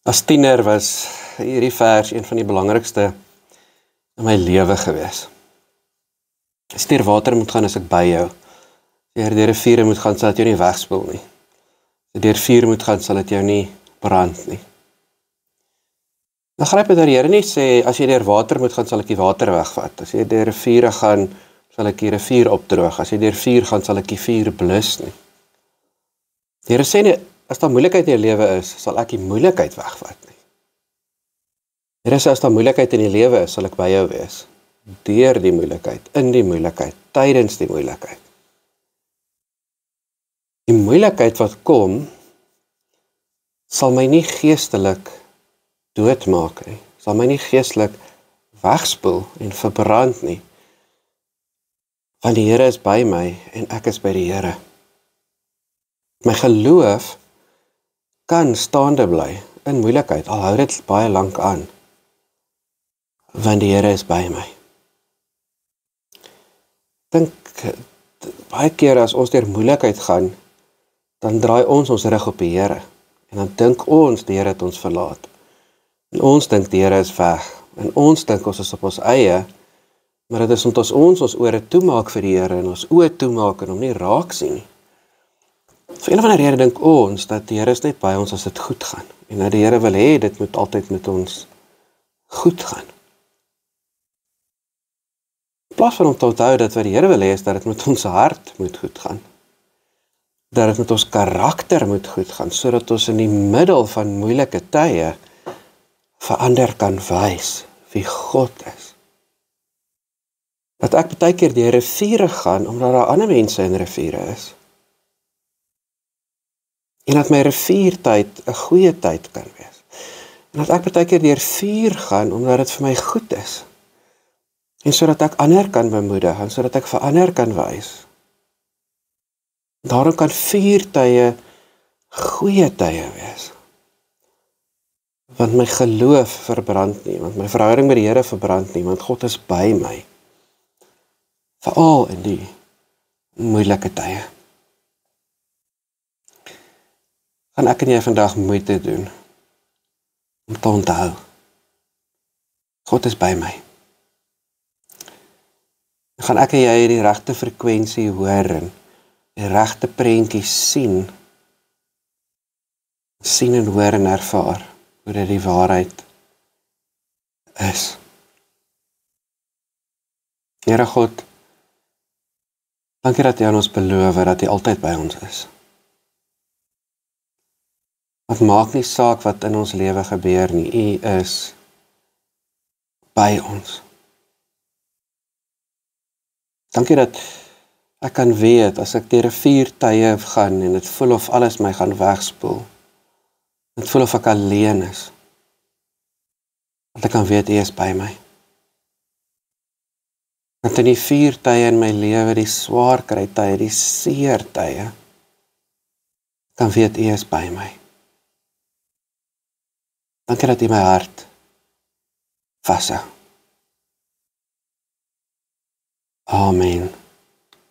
As tiener was hierdie vers een van die belangrikste in my lewe gewees. As jy deur water moet gaan, is ek by jou. As jy deur riviere moet gaan, sal dit jou nie wegspoel nie. As jy deur vuur moet gaan, sal dit jou nie brand nie. Dan gryp dit dat die Here nie sê, as jy deur water moet gaan, sal ek die water wegvat. As jy deur riviere gaan, sal ek die rivier opdroog. As jy deur vuur gaan, sal ek die vuur blus nie. Die Here sê nie, as daar moeilikheid in jou lewe is, sal ek die moeilikheid wegvat nie. Die Here sê, as daar moeilikheid in die lewe is, sal ek by jou wees. Deur die moeilikheid, in die moeilikheid, tydens die moeilikheid. Die moeilikheid wat kom, sal my nie geestelik doodmaak nie, sal my nie geestelik wegspoel en verbrand nie, want die Here is by my en ek is by die Here. My geloof kan staande bly in moeilikheid, al hou dit baie lank aan, want die Here is by my. Ek dink, baie keer as ons deur moeilikheid gaan, dan draai ons rug op die Here, en dan dink ons die Here het ons verlaat, en ons dink die Here is weg, en ons dink ons is op ons eie, maar dit is omdat ons ore toemaak vir die Here, en ons oë toemaak en hom nie raak sien nie. Vir een of ander rede dink ons, dat die Here is net by ons as dit goed gaan, en dat die Here wil hê, dit moet altyd met ons goed gaan. In plaas van om te onthou dat wat die Here wil hê, is dat dit met ons hart moet goed gaan. Dat dit met ons karakter moet goed gaan, sodat ons in die middel van moeilike tye vir ander kan wys wie God is. Dat ek baie keer deur riviere gaan, omdat daar ander mense in riviere is. En dat my riviertyd 'n goeie tyd kan wees. En dat ek baie keer deur vuur gaan, omdat dit vir my goed is. En sodat ek ander kan bemoedig, en sodat ek vir ander kan wys. Daarom kan vuurtye goeie tye wees. Want my geloof verbrand nie, want my verhouding met die Here verbrand nie, want God is by my. Veral in die moeilike tye. Gaan ek en jy vandag moeite doen om te onthou. God is by my. Gaan ek en jy die regte frekwensie hoor en die regte prentjie sien en hoor en ervaar hoe dit die waarheid is. Here God, dankie dat U aan ons beloof dat U altyd by ons is. Het maak nie saak wat in ons lewe gebeur nie, U is by ons. Dankie dat ek kan weet, as ek deur 'n vuurtye gaan en dit voel of alles my gaan wegspoel, dit voel of ek alleen is, dat ek kan weet, U is by my. Dat in die vuurtye in my lewe, die swaar kry tye, die seer tye, kan weet, U is by my. Dankie dat U my hart vashou. Amen.